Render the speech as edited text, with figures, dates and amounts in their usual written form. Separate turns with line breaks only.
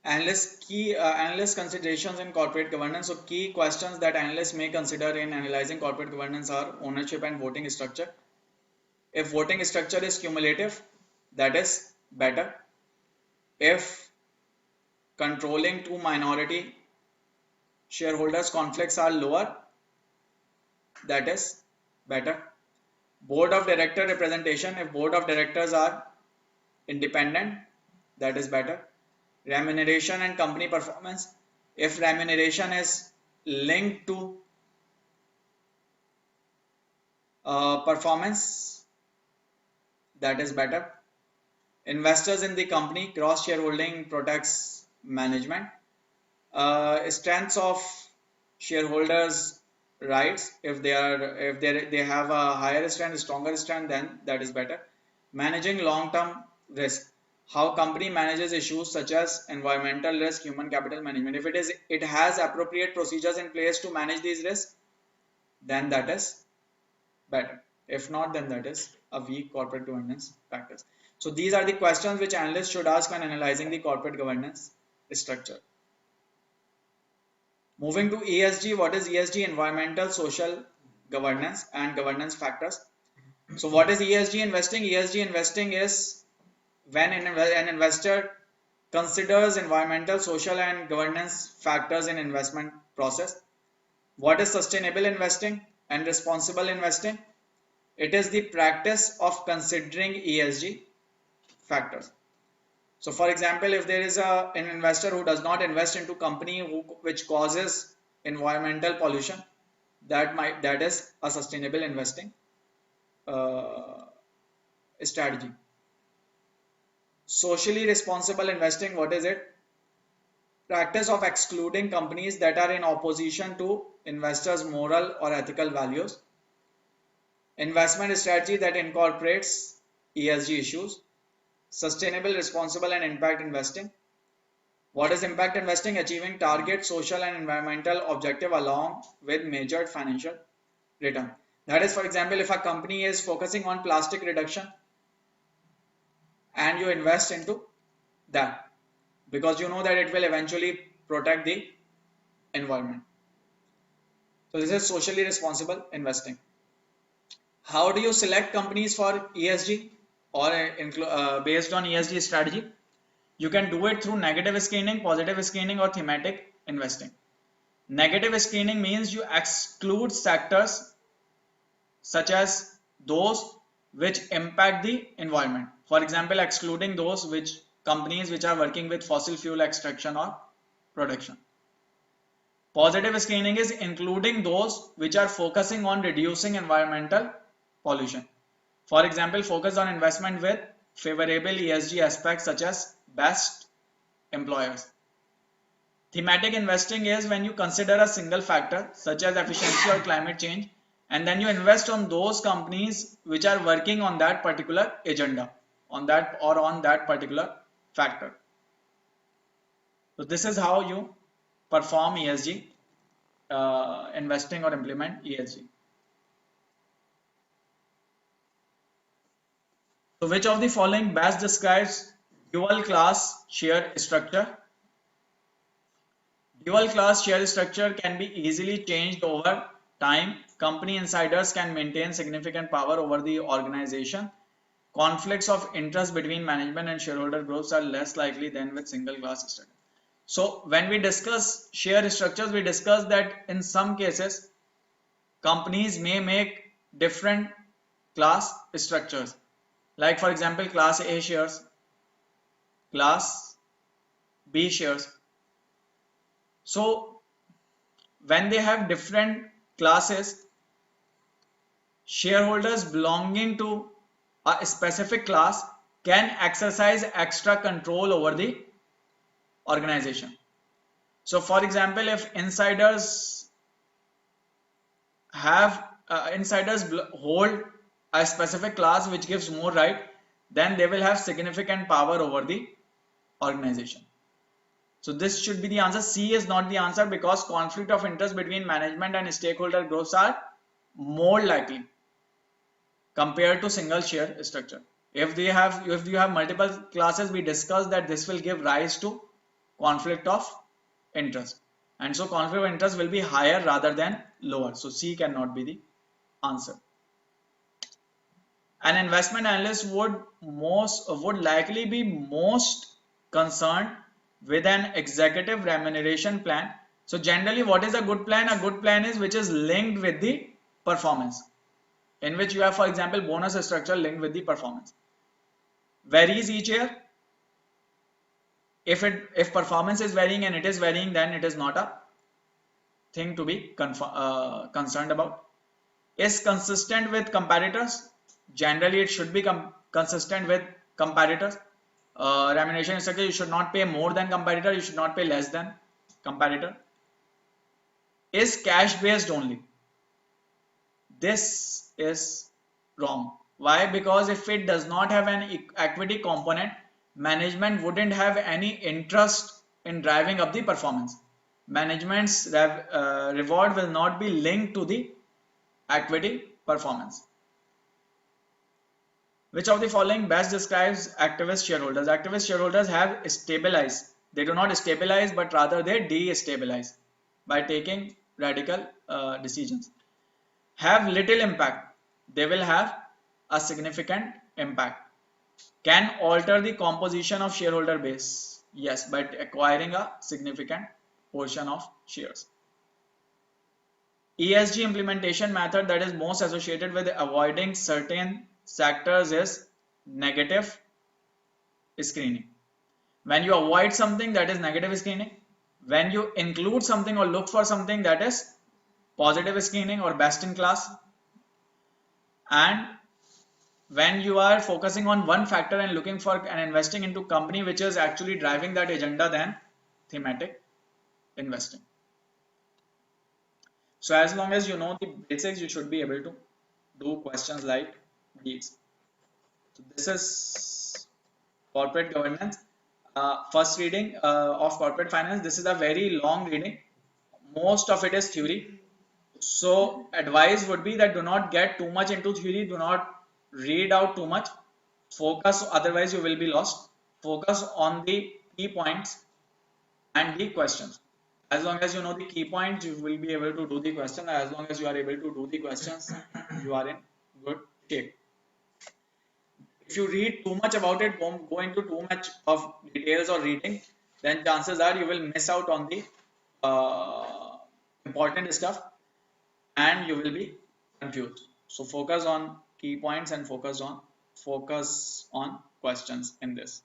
Analyst considerations in corporate governance. So key questions that analysts may consider in analyzing corporate governance are ownership and voting structure. If voting structure is cumulative, that is better. If controlling two minority shareholders conflicts are lower, that is better. Board of director representation, if board of directors are independent, that is better. Remuneration and company performance, if remuneration is linked to performance, that is better. Investors in the company, cross shareholding protects management. Strengths of shareholders rights, if they have a higher strength, stronger strength, then that is better. Managing long term risk, how company manages issues such as environmental risk, human capital management. If it has appropriate procedures in place to manage these risks, then that is better. If not, then that is a weak corporate governance practice. So these are the questions which analysts should ask when analyzing the corporate governance structure. Moving to ESG, what is ESG? Environmental, social governance and governance factors. So what is ESG investing? ESG investing is when an investor considers environmental, social and governance factors in investment process. What is sustainable investing and responsible investing? It is the practice of considering ESG factors. So for example, if there is an investor who does not invest into company which causes environmental pollution, that is a sustainable investing strategy. Socially responsible investing, what is it? Practice of excluding companies that are in opposition to investors' moral or ethical values. Investment strategy that incorporates ESG issues. Sustainable, responsible and impact investing. What is impact investing? Achieving target social and environmental objective along with measured financial return. That is, for example, if a company is focusing on plastic reduction and you invest into that because you know that it will eventually protect the environment. So this is socially responsible investing. How do you select companies for ESG or based on ESG strategy? You can do it through negative screening, positive screening or thematic investing. Negative screening means you exclude sectors such as those which impact the environment. For example, excluding those companies which are working with fossil fuel extraction or production. Positive screening is including those which are focusing on reducing environmental pollution. For example, focus on investment with favorable ESG aspects such as best employers. Thematic investing is when you consider a single factor such as efficiency or climate change and then you invest on those companies which are working on that particular agenda, on that particular factor. So this is how you perform ESG investing or implement ESG. So which of the following best describes dual class share structure? Dual class share structure can be easily changed over time. Company insiders can maintain significant power over the organization. Conflicts of interest between management and shareholder groups are less likely than with single class structure. So when we discuss share structures, we discuss that in some cases companies may make different class structures. Like for example, class A shares, class B shares. So when they have different classes, shareholders belonging to a specific class can exercise extra control over the organization. So for example, if insiders hold a specific class which gives more right, then they will have significant power over the organization. So this should be the answer. C is not the answer because conflict of interest between management and stakeholder groups are more likely compared to single share structure. If you have multiple classes, we discussed that this will give rise to conflict of interest, and so conflict of interest will be higher rather than lower. So C cannot be the answer. An investment analyst would likely be most concerned with an executive remuneration plan. So generally, what is a good plan? A good plan is which is linked with the performance, in which you have, for example, bonus structure linked with the performance. Varies each year. If performance is varying and it is varying, then it is not a thing to be concerned about. Is consistent with competitors. Generally, it should be consistent with competitors. Remuneration structure, you should not pay more than competitor, you should not pay less than competitor. Is cash based only. This is wrong. Why? Because if it does not have an equity component, management wouldn't have any interest in driving up the performance. Management's reward will not be linked to the equity performance. Which of the following best describes activist shareholders? Activist shareholders have stabilized. They do not stabilize, but rather they destabilize by taking radical decisions. Have little impact. They will have a significant impact. Can alter the composition of shareholder base. Yes, by acquiring a significant portion of shares. ESG implementation method that is most associated with avoiding certain sectors is negative screening. When you avoid something, that is negative screening. When you include something or look for something, that is positive screening or best in class. And when you are focusing on one factor and looking for and investing into company which is actually driving that agenda, then thematic investing. So as long as you know the basics, you should be able to do questions like these. So this is corporate governance. First reading of corporate finance. This is a very long reading. Most of it is theory. So advice would be that do not get too much into theory. Do not read out too much. Focus, otherwise you will be lost. Focus on the key points and the questions. As long as you know the key points, you will be able to do the question. As long as you are able to do the questions, you are in good shape. If you read too much about it, go into too much of details or reading, then chances are you will miss out on the important stuff and you will be confused. So focus on key points and focus on questions in this.